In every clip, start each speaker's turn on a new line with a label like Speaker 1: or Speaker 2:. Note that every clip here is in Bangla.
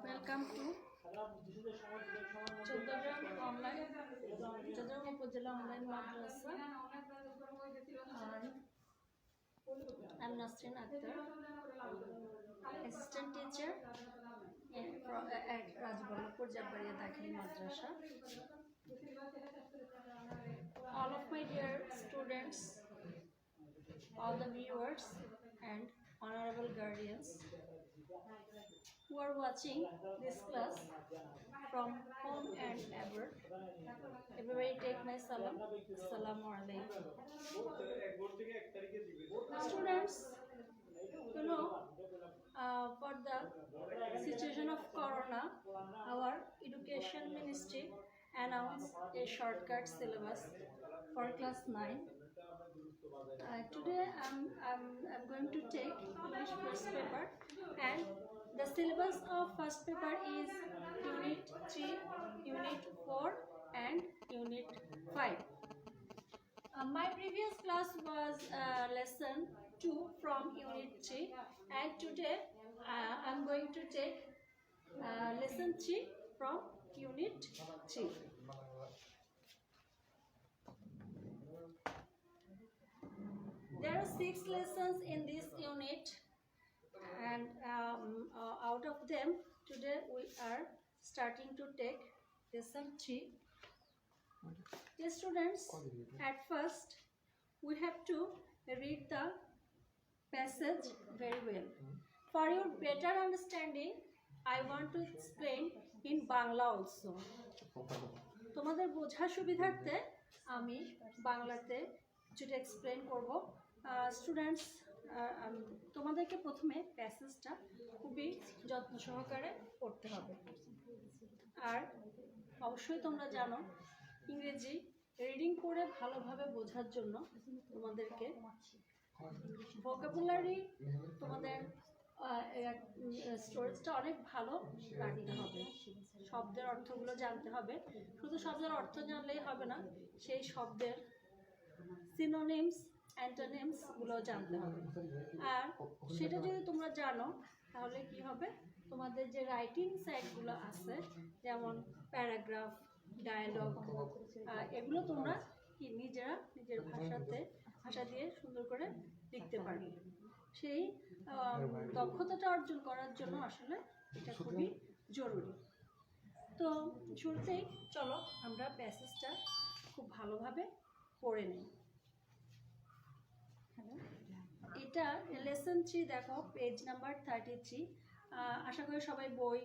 Speaker 1: Welcome to Choddragram Online, Choddragram Upazila Online Madrasa. I'm Nasrin Akhtar, Assistant Teacher at Rajballapur Jabbaria Dakhili Madrasa. All of my dear students, all the viewers and honorable guardians who are watching this class from home and abroad, everybody take my salam. Assalamu alaikum. Students, you know, for the situation of Corona, our Education Ministry announced a shortcut syllabus for class 9. Today I'm going to take English first paper, and the syllabus of first paper is Unit 3, Unit 4 and Unit 5. My previous class was lesson 2 from Unit 3, and today I'm going to take lesson 3 from Unit 3. There are 6 lessons in this unit, and out of them today we are starting to take lesson 3. Dear students, at first we have to read the passage very well. For your better understanding, I want to explain in Bangla also. তোমাদের বোঝার সুবিধার্থে আমি বাংলাতে কিছুটা এক্সপ্লেন করব। স্টুডেন্টস, তোমাদেরকে প্রথমে প্যাসেজটা খুবই যত্ন সহকারে পড়তে হবে। আর অবশ্যই তোমরা জানো, ইংরেজি রিডিং করে ভালোভাবে বোঝার জন্য তোমাদেরকে ভোকাবুলারি, তোমাদের স্টোরেজটা অনেক ভালো রাখতে হবে। শব্দের অর্থগুলো জানতে হবে। শুধু শব্দের অর্থ জানলেই হবে না, সেই শব্দের সিনোনিমস, অ্যান্টোনিমস গুলো জানতে হবে। আর সেটা যদি তোমরা জানো, তাহলে কি হবে, তোমাদের যে রাইটিং সাইডগুলো আছে, যেমন প্যারাগ্রাফ, ডায়ালগ, এগুলো তোমরা কি নিজেরা নিজের ভাষা দিয়ে সুন্দর করে লিখতে পারবে। সেই দক্ষতাটা অর্জন করার জন্য আসলে এটা খুবই জরুরি। তো শুরুতেই চলো আমরা প্যাসেজটা খুব ভালোভাবে পড়ে নিই। এটা লেসন 3, দেখো পেজ নাম্বার 33। আশা করি সবাই বই,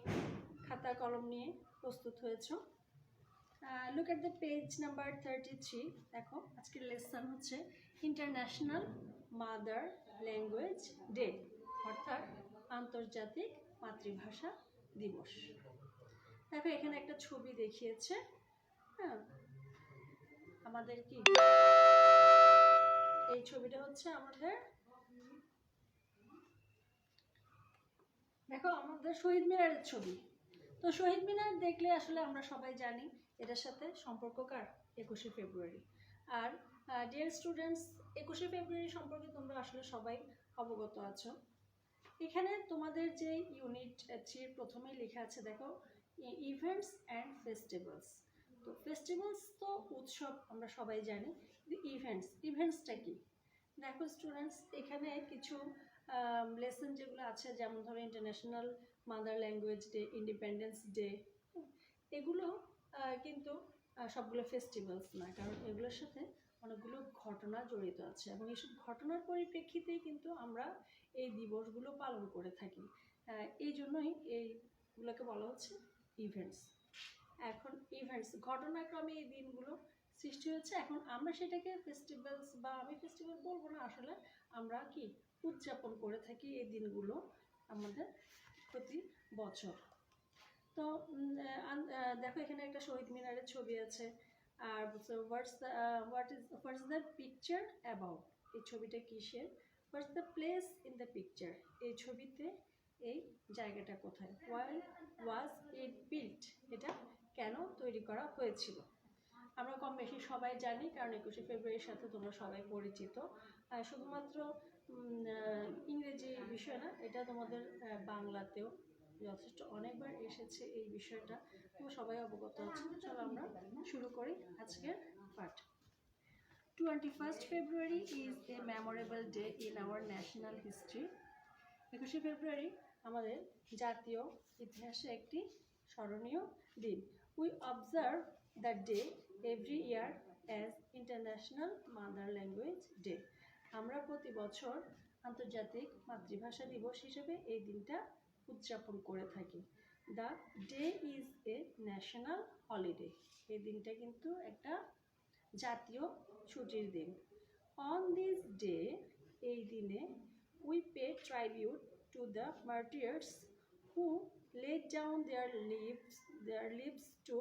Speaker 1: খাতা, কলম নিয়ে প্রস্তুত হয়েছো। Look at the page number 33। দেখো আজকের লেসন হচ্ছে ইন্টারন্যাশনাল মাদার ল্যাঙ্গুয়েজ ডে, অর্থাৎ আন্তর্জাতিক মাতৃভাষা দিবস। দেখো এখানে একটা ছবি দেখিয়েছে। হ্যাঁ, আমাদের কি এই ছবিটা হচ্ছে আমাদের, দেখো আমাদের শহীদ মিনারের ছবি। তো শহীদ মিনার দেখলে আসলে আমরা সবাই জানি এটার সাথে সম্পর্ক কার, 21শে ফেব্রুয়ারি। আর ডিয়ার স্টুডেন্টস, 21শে ফেব্রুয়ারি সম্পর্কে তোমরা আসলে সবাই অবগত আছো। এখানে তোমাদের যে ইউনিট 3 প্রথমেই লেখা আছে, দেখো ইভেন্টস অ্যান্ড ফেস্টিভ্যালস। তো ফেস্টিভ্যালস তো উৎসব আমরা সবাই জানি, ইভেন্টসটা কি? দেখো স্টুডেন্টস, এখানে কিছু লেসন যেগুলো আছে, যেমন ধরো international mother language day, independence day, এগুলো কিন্তু সবগুলো ফেস্টিভ্যালস না, কারণ এগুলোর সাথে অনেকগুলো ঘটনা জড়িত আছে, এবং এইসব ঘটনার পরিপ্রেক্ষিতেই কিন্তু আমরা এই দিবসগুলো পালন করে থাকি। এই জন্যই এইগুলোকে বলা হচ্ছে ইভেন্টস। এখন ইভেন্টস, ঘটনাক্রমে এই দিনগুলো সৃষ্টি হচ্ছে। এখন আমরা সেটাকে ফেস্টিভ্যালস, বা আমি ফেস্টিভ্যাল বলবো না, আসলে আমরা কি উদযাপন করে থাকি এই দিনগুলো আমাদের প্রতি বছর। তো দেখো এখানে একটা শহীদ মিনারের ছবি আছে, আর হোয়াটস দ্য পিকচার অ্যাবাউট, এই ছবিটা কিসের, what's the place in the picture, এই ছবিতে এই জায়গাটা কোথায়, হোয়াই ওয়াজ ইট বিল্ট, এটা কেন তৈরি করা হয়েছিল। আমরা কম বেশি সবাই জানি, কারণ 21শে ফেব্রুয়ারির সাথে তোমরা সবাই পরিচিত। শুধুমাত্র ইংরেজি বিষয় না, এটা তোমাদের বাংলাতেও যথেষ্ট অনেকবার এসেছে এই বিষয়টা, তোমরা সবাই অবগত আছো। চলো আমরা শুরু করি আজকের পাঠ। 21st February is a memorable day in our national history. 21শে ফেব্রুয়ারি আমাদের জাতীয় ইতিহাসে একটি স্মরণীয় দিন। We observe the day every year as International Mother Language Day. আমরা প্রতি বছর আন্তর্জাতিক মাতৃভাষা দিবস হিসেবে এই দিনটা উদযাপন করে থাকি। The day is a national holiday. এই দিনটা কিন্তু একটা জাতীয় ছুটির দিন। On this day, এই দিনে we pay tribute to the martyrs who laid down their lives to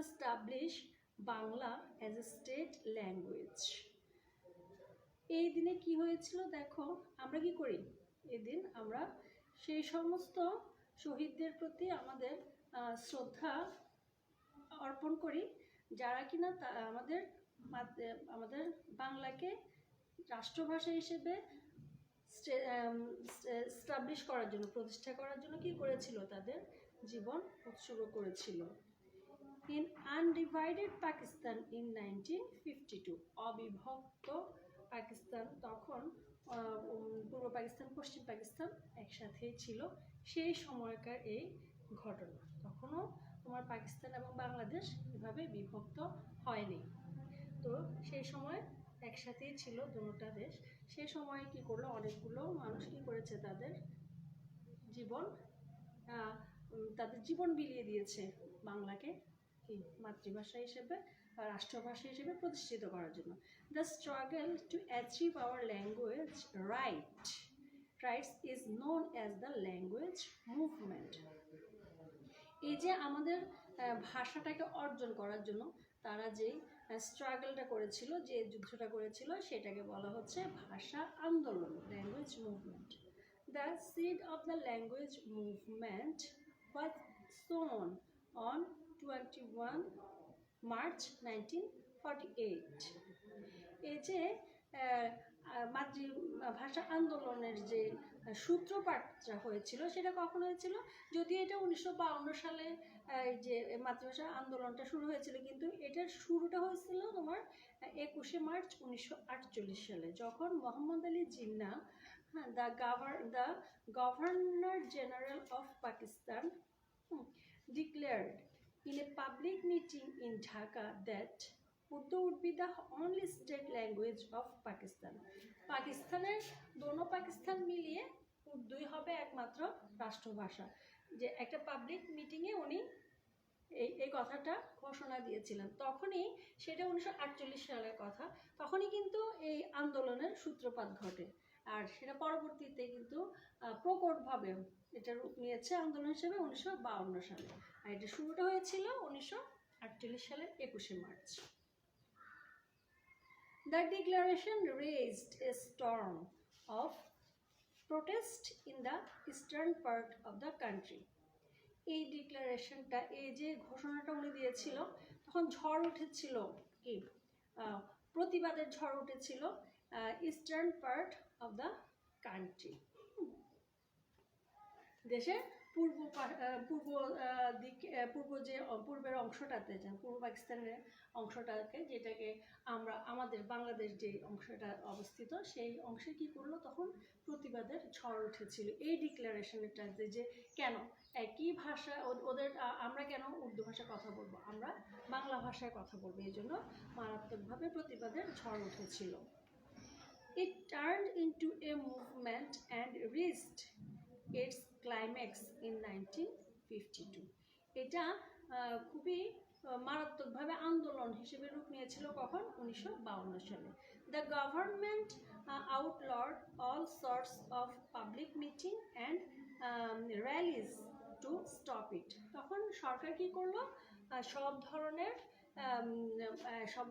Speaker 1: establish Bangla as a state language. এই দিনে কি হয়েছিল দেখো, আমরা কি করি এই দিন, আমরা সেই সমস্ত শহীদদের প্রতি আমাদের শ্রদ্ধা অর্পণ করি যারা কিনা আমাদের বাংলাকে রাষ্ট্রভাষা হিসেবে এস্টাবলিশ করার জন্য, প্রতিষ্ঠা করার জন্য কি করেছিল, তাদের জীবন উৎসর্গ করেছিল। ইন আনডিভাইডেড পাকিস্তান ইন 1952, অবিভক্ত পাকিস্তান, তখন পূর্ব পাকিস্তান পশ্চিম পাকিস্তান একসাথেই ছিল, সেই সময়কার এই ঘটনা। তখনও তোমার পাকিস্তান এবং বাংলাদেশ এভাবে বিভক্ত হয়নি, তো সেই সময় একসাথেই ছিল দুটো দেশ। সেই সময় কি করলো, অনেকগুলো মানুষ কি করেছে, তাদের জীবন বিলিয়ে দিয়েছে বাংলাকে কি মাতৃভাষা হিসেবে বা রাষ্ট্রভাষা হিসেবে প্রতিষ্ঠিত করার জন্য। The struggle to achieve our language rights is known as the language movement. এই যে আমাদের ভাষাটাকে অর্জন করার জন্য তারা যে স্ট্রাগলটা করেছিল, যে যুদ্ধটা করেছিল, সেটাকে বলা হচ্ছে ভাষা আন্দোলন, language movement. The seed of the language movement was sown on 21 March 1948। এই যে মাতৃভাষা আন্দোলনের যে সূত্রপাতটা হয়েছিল সেটা কখন হয়েছিল, যদিও এটা 1952 সালে যে মাতৃভাষা আন্দোলনটা শুরু হয়েছিল, কিন্তু এটার শুরুটা হয়েছিল তোমার 21শে মার্চ 1948 সালে, যখন Mohammad Ali Jinnah, the governor general of Pakistan, declared in a public meeting in Dhaka that Urdu would be the only state language of Pakistan. পাকিস্তানের দোনো পাকিস্তান মিলিয়ে উর্দুই হবে একমাত্র রাষ্ট্রভাষা। যে একটা পাবলিক মিটিংয়ে উনি এই কথাটা ঘোষণা দিয়েছিলেন, তখনই সেটা 1948 সালের কথা, তখনই কিন্তু এই আন্দোলনের সূত্রপাত ঘটে। আর সেটা পরবর্তীতে কিন্তু প্রকটভাবে এটা রূপ নিয়েছে আন্দোলন হিসেবে 1952 সালে, আর এটা শুরুটা হয়েছিল 1948 সালের 21শে March. The declaration raised a storm of protest in the eastern part of the country. এই ডিক্লারেশনটা, এই যে ঘোষণাটা উনি দিয়েছিল, তখন ঝড় উঠেছিল, কি প্রতিবাদের ঝড় উঠেছিল eastern part of the country, দেশের পূর্বের অংশটাতে, পূর্ব পাকিস্তানের অংশটাকে, যেটাকে আমরা আমাদের বাংলাদেশ যে অংশটা অবস্থিত, সেই অংশে কি করলো, তখন প্রতিবাদের ঝড় উঠেছিল এই ডিক্লারেশনটাতে, যে কেন একই ভাষা আমরা কেন উর্দু ভাষায় কথা বলবো, আমরা বাংলা ভাষায় কথা বলবো, এই জন্য মারাত্মকভাবে প্রতিবাদের ঝড় উঠেছিল। It turned into a movement and reached its climax in 1952. এটা খুবই মারাত্মকভাবে আন্দোলন হিসেবে রূপ নিয়েছিল কখন, 1952 সালে। The government outlawed all sorts of public meeting and rallies to stop it. তখন সরকার কি করলো, সব ধরনের সব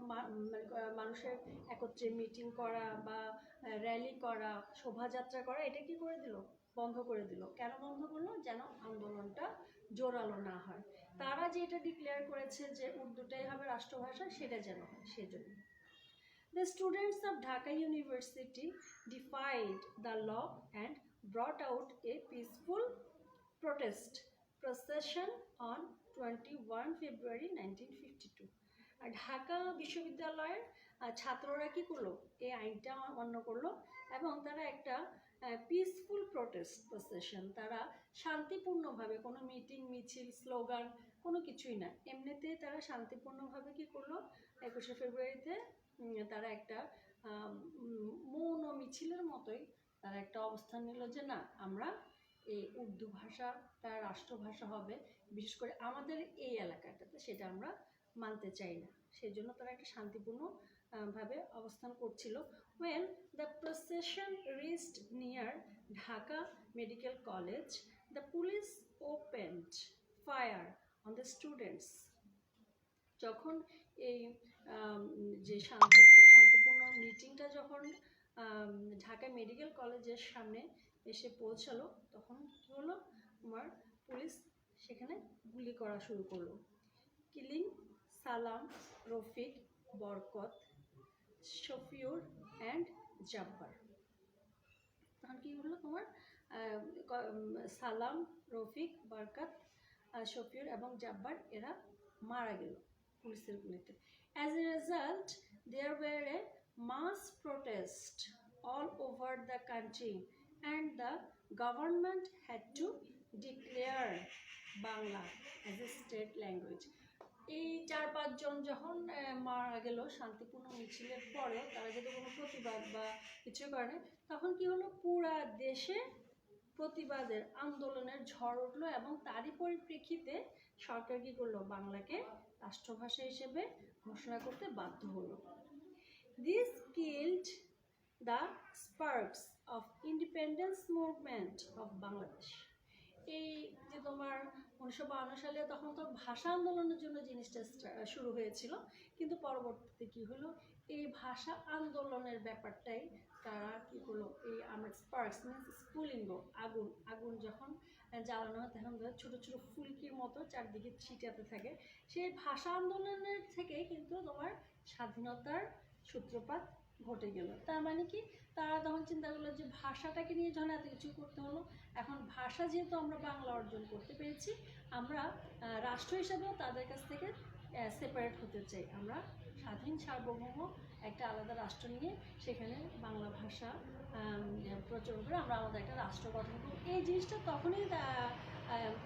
Speaker 1: মানুষের একত্রে মিটিং করা বা র্যালি করা, শোভাযাত্রা করা, এটা কি করে দিল, বন্ধ করে দিল। কেন বন্ধ করলো, যেন আন্দোলনটা জোরালো না হয়। তারা যেটা ডিক্লেয়ার করেছে যে উর্দুটাই হবে রাষ্ট্রভাষা, সেটা যেন হয়, সেজন্য। The students of Dhaka University defied the law and brought out a peaceful protest procession on 21 February 1952. আর ঢাকা বিশ্ববিদ্যালয়ের ছাত্ররা কি করলো, এই আইনটা অমান্য করলো এবং তারা একটা পিসফুল প্রোটেস্ট প্রসেশন, তারা শান্তিপূর্ণভাবে, কোনো মিটিং মিছিল স্লোগান কোনো কিছুই না, এমনিতেই তারা শান্তিপূর্ণভাবে কি করলো 21শে ফেব্রুয়ারিতে তারা একটা মৌন মিছিলের মতোই তারা একটা অবস্থান নিল যে না, আমরা এই উর্দু ভাষাটা রাষ্ট্রভাষা হবে, বিশেষ করে আমাদের এই এলাকাটাতে, সেটা আমরা মানতে চাই না। সেই জন্য তারা একটা শান্তিপূর্ণ ভাবে অবস্থান করছিল। When the procession reached near Dhaka Medical College, the police opened fire on the students. যখন এই যে শান্তিপূর্ণ মিটিংটা যখন ঢাকা মেডিকেল কলেজের সামনে এসে পৌঁছালো, তখন কি হলো, তোমার পুলিশ সেখানে গুলি করা শুরু করলো, কিলিং সালাম, রফিক, বরকত, শফিউর অ্যান্ড জাব্বার। তখন কি হলো, তোমার সালাম, রফিক, বরকত, শফিউর এবং জাব্বার এরা মারা গেল পুলিশের গুলিতে। As a result, there were a mass protest all over the country and the government had to declare Bangla as a state language. এই 4-5 জন যখন মারা গেল শান্তিপূর্ণ মিছিলের পরে, তারা যদি কোনো প্রতিবাদ বা কিছু করে, তখন কি হলো, পুরা দেশে প্রতিবাদের আন্দোলনের ঝড় উঠলো এবং তারই পরিপ্রেক্ষিতে সরকার কি করলো, বাংলাকে রাষ্ট্রভাষা হিসেবে ঘোষণা করতে বাধ্য হলো। This killed the sparks of independence movement of Bangladesh. এই যে তোমার 1952 সালে তখন তো ভাষা আন্দোলনের জন্য জিনিসটা শুরু হয়েছিল, কিন্তু পরবর্তীতে কি হলো, এই ভাষা আন্দোলনের ব্যাপারটাই তারা কি করলো, এই আমার স্পার্কস মিনস স্ফুলিঙ্গ, আগুন যখন জ্বালানো হয় তখন ছোটো ছোটো ফুলকির মতো চারদিকে ছিটাতে থাকে, সেই ভাষা আন্দোলনের থেকে কিন্তু তোমার স্বাধীনতার সূত্রপাত ঘটে গেল। তার মানে কি, তারা তখন চিন্তা করলো যে ভাষাটাকে নিয়ে যখন এত কিছু করতে হলো, এখন ভাষা যেহেতু আমরা বাংলা অর্জন করতে পেরেছি, আমরা রাষ্ট্র হিসাবেও তাদের কাছ থেকে সেপারেট হতে চাই, আমরা স্বাধীন সার্বভৌম একটা আলাদা রাষ্ট্র নিয়ে সেখানে বাংলা ভাষা প্রচলন করে আমরা আমাদের একটা রাষ্ট্র গঠন করব। এই জিনিসটা তখনই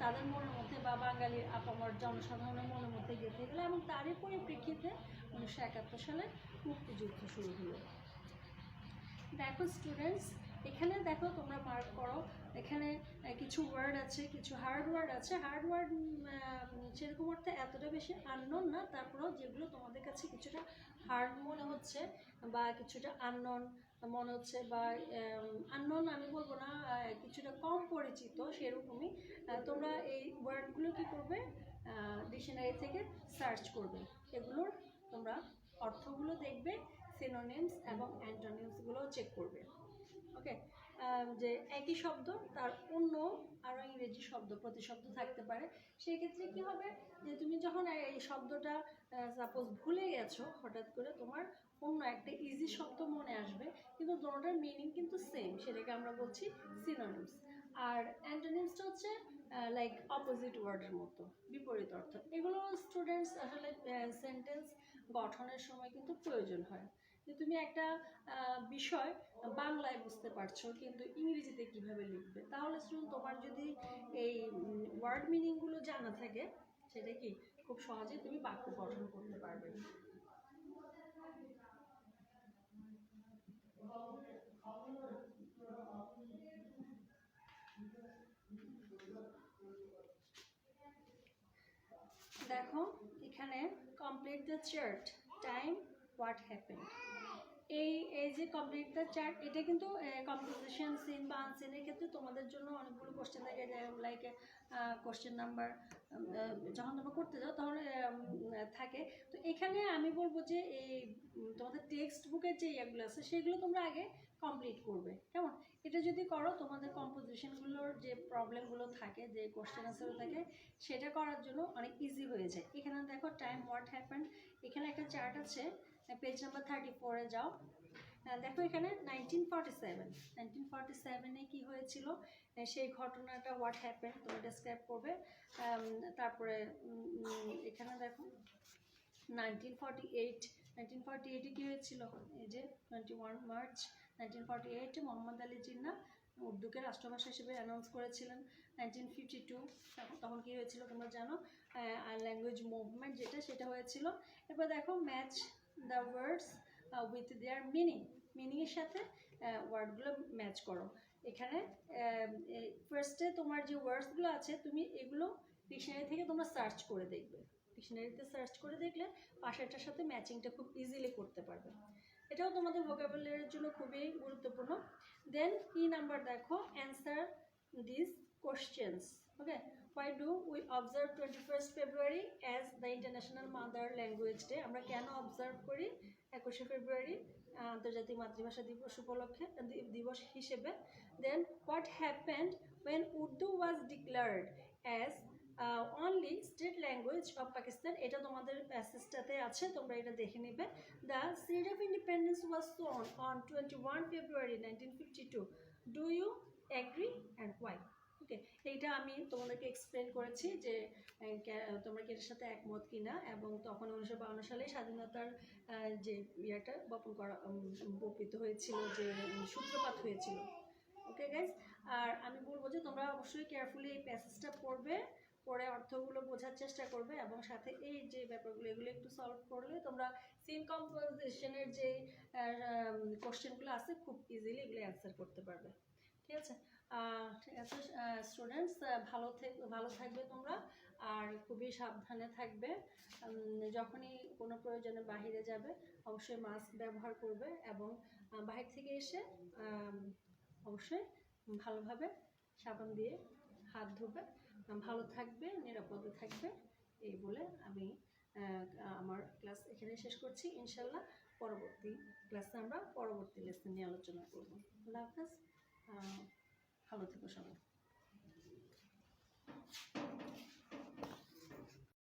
Speaker 1: তাদের মনের মধ্যে বা বাঙালির আপামর জনসাধারণের মনের মধ্যে গেঁথে গেলো এবং তারই পরিপ্রেক্ষিতে 1971 সালে মুক্তিযুদ্ধ শুরু হলো। দেখো স্টুডেন্টস, এখানে দেখো তোমরা মার্ক করো, এখানে কিছু ওয়ার্ড আছে, কিছু হার্ড ওয়ার্ড আছে। হার্ড ওয়ার্ড সেরকম অর্থে এতটা বেশি আননোন না, তারপরেও যেগুলো তোমাদের কাছে কিছুটা হার্ড মনে হচ্ছে বা কিছুটা আননোন মনে হচ্ছে, বা আননোন আমি বলবো না, কিছুটা কম পরিচিত, সেরকমই তোমরা এই ওয়ার্ডগুলো কী করবে, ডিকশনারি থেকে সার্চ করবে, এগুলোর তোমরা অর্থগুলো দেখবে, সিনোনিমস এবং অ্যান্টোনিমসগুলোও চেক করবে। ওকে, যে একই শব্দ তার অন্য আরও ইংরেজি শব্দ প্রতিশব্দ থাকতে পারে, সেই ক্ষেত্রে কী হবে, যে তুমি যখন এই শব্দটা সাপোজ ভুলে গেছো, হঠাৎ করে তোমার অন্য একটা ইজি শব্দ মনে আসবে, কিন্তু দুটোটার মিনিং কিন্তু সেম, সেটাকে আমরা বলছি সিনোনিমস। আর অ্যান্টোনিমসটা হচ্ছে লাইক অপোজিট ওয়ার্ডের মতো, বিপরীত অর্থ। এগুলো স্টুডেন্টস আসলে সেন্টেন্স গঠনের সময় কিন্তু প্রয়োজন হয়, যে তুমি একটা বিষয় বাংলায় বুঝতে পারছো কিন্তু ইংরেজিতে কিভাবে লিখবে, তাহলে স্টুডেন্ট তোমার যদি এই ওয়ার্ড মিনিংগুলো জানা থাকে, সেটা কি খুব সহজেই তুমি বাক্য গঠন করতে পারবে। দেখো এখানে complete the chart, time, what happened. এই এই যে কমপ্লিট দ্য চার্ট, এটা কিন্তু কম্পোজিশন সিন বা আনসিনের ক্ষেত্রে তোমাদের জন্য অনেকগুলো কোশ্চেন থাকে, লাইক কোশ্চেন নাম্বার যখন তোমরা করতে যাও তখন থাকে। তো এখানে আমি বলবো যে এই তোমাদের টেক্সট বুকের যে ইয়েগুলো আছে সেগুলো তোমরা আগে কমপ্লিট করবে, কেমন? এটা যদি করো তোমাদের কম্পোজিশনগুলোর যে প্রবলেমগুলো থাকে, যে কোশ্চেন আনসারও থাকে, সেটা করার জন্য অনেক ইজি হয়ে যায়। এখানে দেখো টাইম হোয়াট হ্যাপেন্ড, এখানে একটা চার্ট আছে, পেজ নাম্বার 34-এ যাও। দেখো এখানে 1947-এ কী হয়েছিল সেই ঘটনাটা, হোয়াট হ্যাপেন তোমরা ডেসক্রাইব করবে। তারপরে এখানে দেখো 1948-এ কী হয়েছিল, এই যে 21 মার্চ 1948 মোহাম্মদ আলী জিন্না উর্দুকে রাষ্ট্রভাষা হিসেবে অ্যানাউন্স করেছিলেন। 1952 তখন কী হয়েছিল তোমরা জানো, ল্যাঙ্গুয়েজ মুভমেন্ট যেটা, সেটা হয়েছিল। এরপর দেখো match the words with their মিনিংয়ের সাথে ওয়ার্ডগুলো ম্যাচ করো। এখানে ফার্স্টে তোমার যে ওয়ার্ডসগুলো আছে তুমি এগুলো ডিকশনারি থেকে তোমরা সার্চ করে দেখবে, ডিকশনারিতে সার্চ করে দেখলে পাশেরটার সাথে ম্যাচিংটা খুব ইজিলি করতে পারবে। এটাও তোমাদের ভোকাবুলারির জন্য খুবই গুরুত্বপূর্ণ। দেন নাম্বার দেখো, answer this questions. Okay, why do we observe 21st February as the International Mother Language Day? আমরা কেন অবজার্ভ করি 21শে ফেব্রুয়ারি আন্তর্জাতিক মাতৃভাষা দিবস উপলক্ষে, দিবস হিসেবে। Then what happened when Urdu was declared as only state language of Pakistan, এটা তোমাদের প্যাসেজটাতে আছে, তোমরা এটা দেখে নেবে। The seed of independence was sown on 21 February 1952, do you agree and why? Okay, এইটা আমি তোমাদেরকে এক্সপ্লেন করেছি যে তোমরা কি এটার সাথে একমত কিনা, এবং তখন 1952 সালে স্বাধীনতার যে ইয়েটা বপিত হয়েছিল, যে সূত্রপাত হয়েছিল। ওকে গাইজ, আর আমি বলবো যে তোমরা অবশ্যই কেয়ারফুলি এই প্যাসেজটা পড়বে, পড়ে অর্থগুলো বোঝার চেষ্টা করবে, এবং সাথে এই যে ব্যাপারগুলো এগুলো একটু সলভ করলে তোমরা সিন কম্পোজিশনের যে কোশ্চেনগুলো আছে খুব ইজিলি এগুলো অ্যান্সার করতে পারবে। ঠিক আছে, ঠিক আছে স্টুডেন্টস, ভালো থাকবে তোমরা, আর খুবই সাবধানে থাকবে। যখনই কোনো প্রয়োজনে বাহিরে যাবে অবশ্যই মাস্ক ব্যবহার করবে, এবং বাহির থেকে এসে অবশ্যই ভালোভাবে সাবান দিয়ে হাত ধুবে। ভালো থাকবে, নিরাপদে থাকবে, এই বলে আমি আমার ক্লাস এখানে শেষ করছি। ইনশাল্লাহ পরবর্তী ক্লাসে আমরা পরবর্তী লেসন নিয়ে আলোচনা করব। আল্লাহ হাফেজ, ভালো থেকো সবাই।